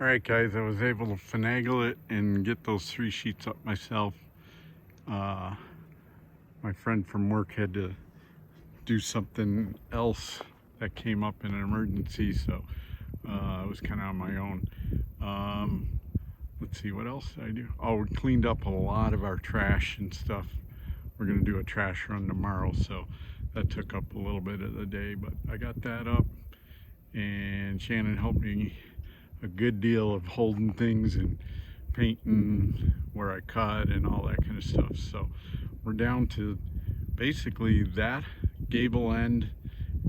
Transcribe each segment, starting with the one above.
All right, guys, I was able to finagle it and get those 3 sheets up myself. My friend from work had to do something else that came up in an emergency, so I was kind of on my own. Let's see, what else did I do? Oh, we cleaned up a lot of our trash and stuff. We're going to do a trash run tomorrow, so that took up a little bit of the day, but I got that up, and Shannon helped me a good deal of holding things and painting where I cut and all that kind of stuff. So we're down to basically that gable end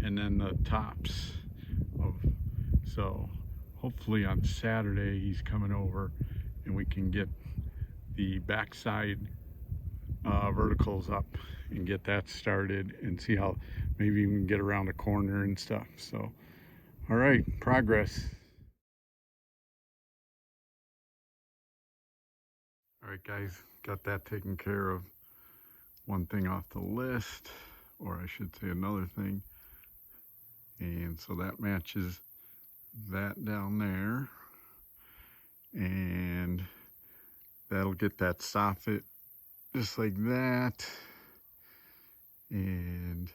and then the tops of, so hopefully on Saturday he's coming over and we can get the backside verticals up and get that started and see how maybe we can get around a corner and stuff. So all right, progress. All right, guys, got that taken care of. One thing off the list, or I should say another thing. And so that matches that down there. And that'll get that soffit just like that. And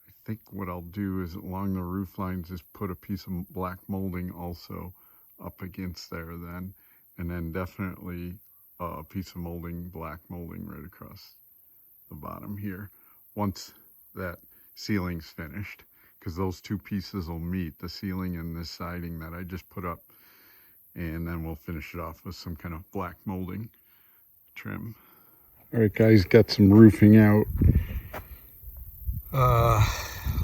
I think what I'll do is along the roof lines, just put a piece of black molding also up against there then. And then definitely a piece of molding, black molding right across the bottom here once that ceiling's finished, because those 2 pieces will meet, the ceiling and this siding that I just put up, and then we'll finish it off with some kind of black molding trim. All right, guys, got some roofing out.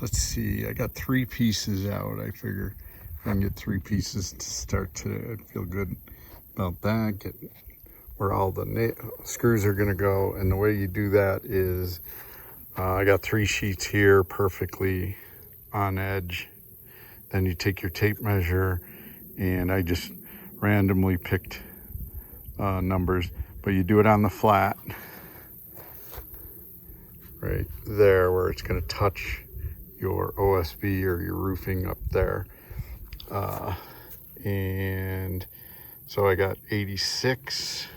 Let's see, I got 3 pieces out. I figure if I can get 3 pieces to start today, I'd feel good about that. Get where all the screws are going to go, and the way you do that is I got 3 sheets here perfectly on edge. Then you take your tape measure, and I just randomly picked numbers, but you do it on the flat right there where it's going to touch your OSB or your roofing up there. And so I got 86,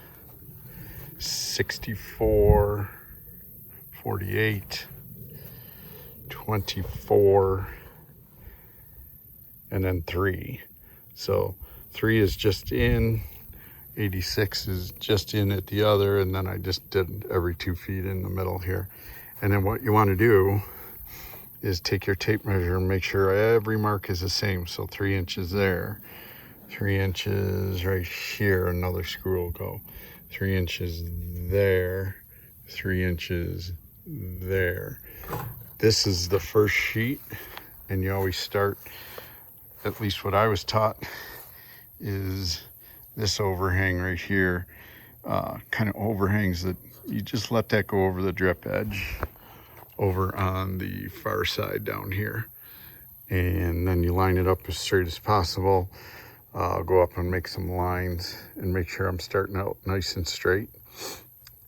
64, 48, 24, and then 3. So 3 is just in, 86 is just in at the other, and then I just did every 2 feet in the middle here. And then what you want to do is take your tape measure and make sure every mark is the same. So 3 inches there, 3 inches right here, another screw will go, 3 inches there, 3 inches there. This is the first sheet, and you always start, at least what I was taught, is this overhang right here kind of overhangs that you just let that go over the drip edge over on the far side down here, and then you line it up as straight as possible. I'll go up and make some lines and make sure I'm starting out nice and straight,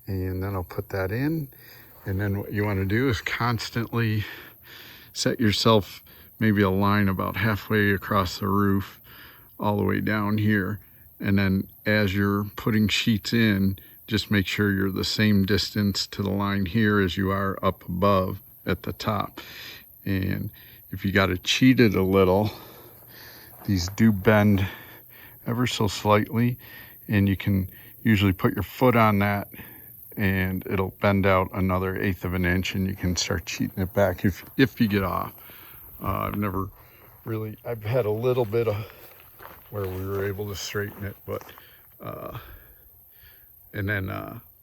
and then I'll put that in. And then what you want to do is constantly set yourself maybe a line about halfway across the roof all the way down here, and then as you're putting sheets in, just make sure you're the same distance to the line here as you are up above at the top. And if you got to cheat it a little, these do bend ever so slightly, and you can usually put your foot on that and it'll bend out another 1/8 of an inch, and you can start cheating it back if you get off. I've never really, I've had a little bit of where we were able to straighten it, but and then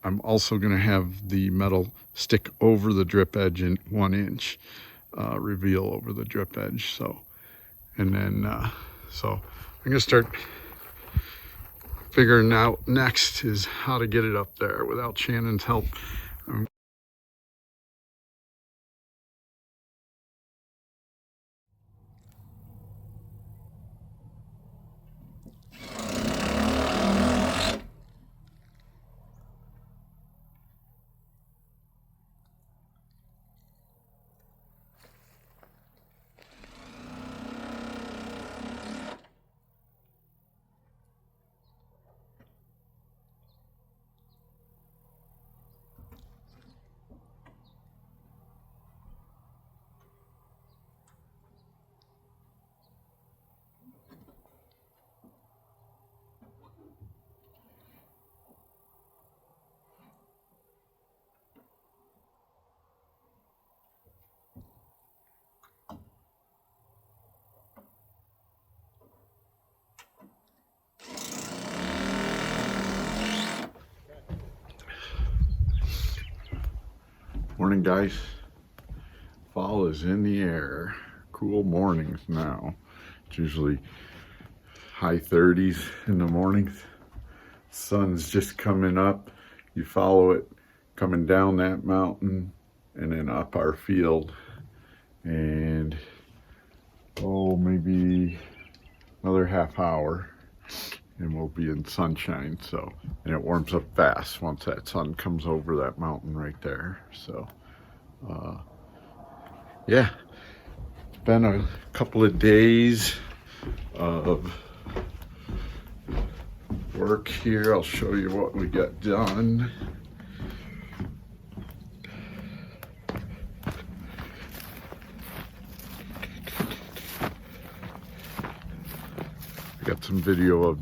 I'm also going to have the metal stick over the drip edge in 1 inch, reveal over the drip edge. So, and then so I'm going to start figuring out next is how to get it up there without Shannon's help. Morning, guys. Fall is in the air. Cool mornings now. It's usually high 30s in the mornings. Sun's just coming up. You follow it coming down that mountain and then up our field, and maybe another half hour and we'll be in sunshine. So, and it warms up fast once that sun comes over that mountain right there. So yeah, it's been a couple of days of work here. I'll show you what we got done. I got some video of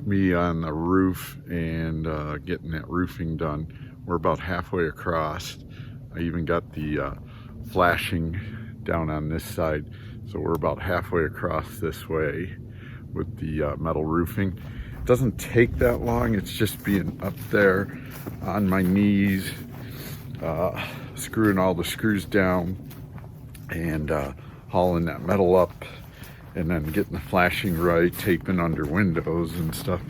me on the roof and getting that roofing done. We're about halfway across. I even got the flashing down on this side, so we're about halfway across this way with the metal roofing. It doesn't take that long. It's just being up there on my knees, screwing all the screws down and hauling that metal up, and then getting the flashing right, taping under windows and stuff.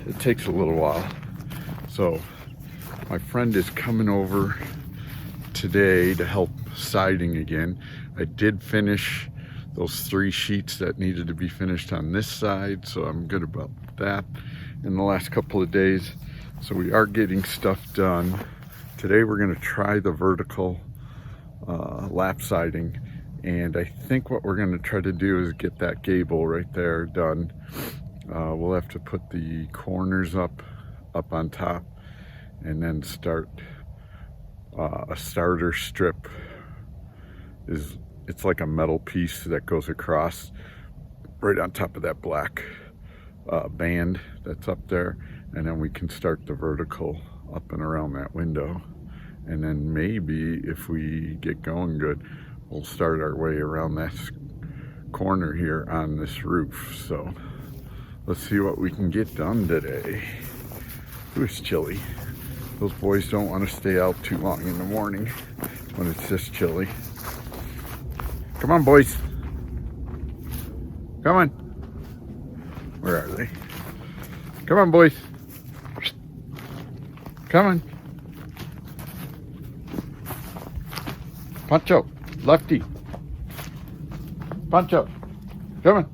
It takes a little while. So my friend is coming over today to help siding again. I did finish those 3 sheets that needed to be finished on this side, so I'm good about that in the last couple of days. So we are getting stuff done. Today we're going to try the vertical lap siding, and I think what we're going to try to do is get that gable right there done. We'll have to put the corners up on top and then start a starter strip. It's like a metal piece that goes across right on top of that black band that's up there, and then we can start the vertical up and around that window. And then maybe if we get going good, we'll start our way around that corner here on this roof. So let's see what we can get done today. It was chilly. Those boys don't want to stay out too long in the morning when it's this chilly. Come on, boys. Come on. Where are they? Come on, boys. Come on. Pancho, Lefty. Pancho, come on.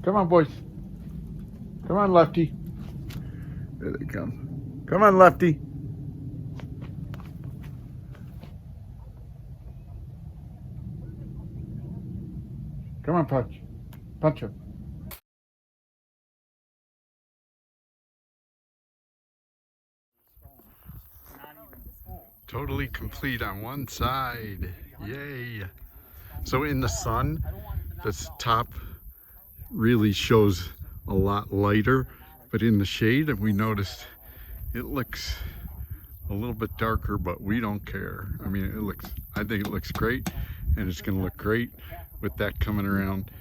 Come on, boys. Come on, Lefty. There they come. Come on, Lefty. Come on, Pancho. Totally complete on one side. Yay. So in the sun, this top really shows a lot lighter, but in the shade we noticed it looks a little bit darker, but we don't care. I mean, I think it looks great, and it's going to look great with that coming around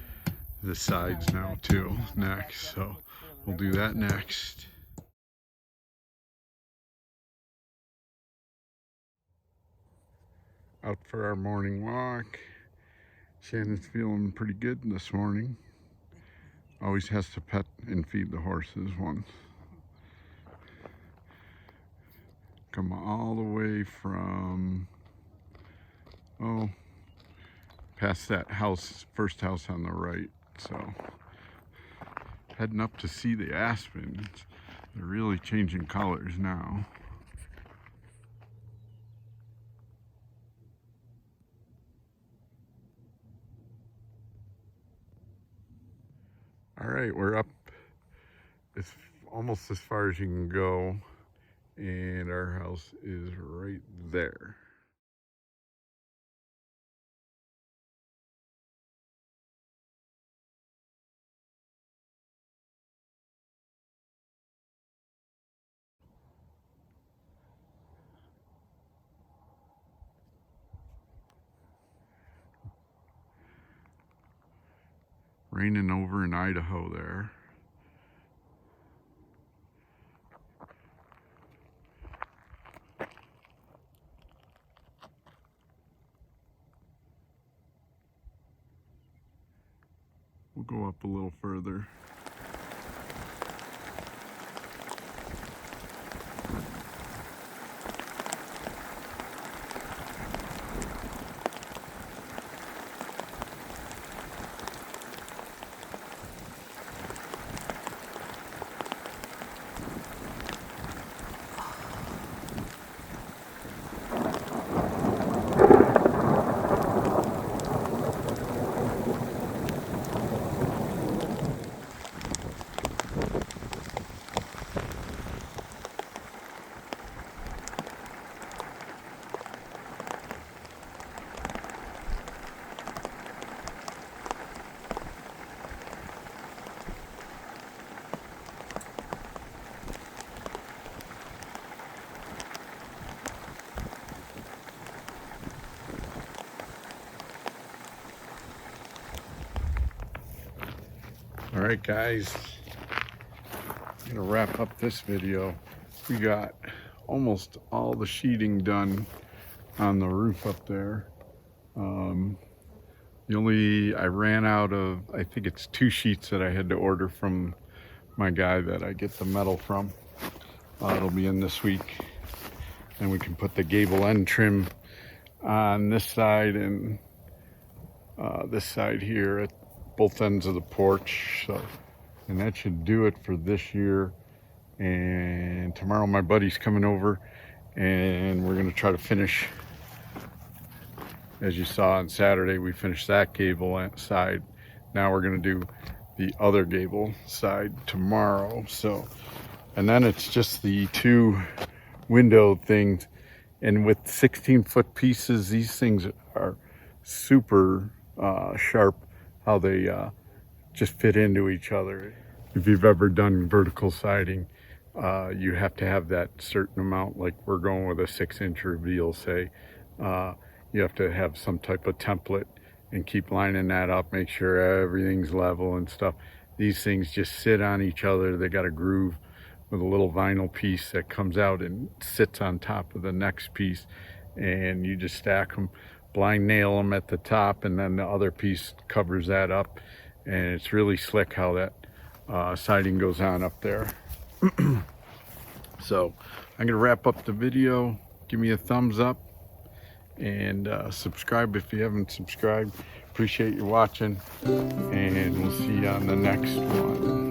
the sides now too next. So we'll do that next. Out for our morning walk. Shannon's feeling pretty good this morning. Always has to pet and feed the horses once. Come all the way from, past that house, first house on the right. So heading up to see the aspens. They're really changing colors now. All right, we're up. It's almost as far as you can go, and our house is right there. Raining over in Idaho there. We'll go up a little further. All right, guys, I'm gonna wrap up this video. We got almost all the sheeting done on the roof up there. I ran out of, I think it's 2 sheets that I had to order from my guy that I get the metal from. It'll be in this week, and we can put the gable end trim on this side and this side here at both ends of the porch. So, and that should do it for this year. And tomorrow my buddy's coming over and we're gonna try to finish, as you saw on Saturday, we finished that gable side. Now we're gonna do the other gable side tomorrow. So, and then it's just the 2 window things. And with 16-foot pieces, these things are super sharp, how they just fit into each other. If you've ever done vertical siding, you have to have that certain amount, like we're going with a 6-inch reveal, say. You have to have some type of template and keep lining that up, make sure everything's level and stuff. These things just sit on each other. They got a groove with a little vinyl piece that comes out and sits on top of the next piece, and you just stack them, blind nail them at the top, and then the other piece covers that up. And it's really slick how that siding goes on up there. So I'm gonna wrap up the video. Give me a thumbs up and subscribe if you haven't subscribed. Appreciate you watching, and we'll see you on the next one.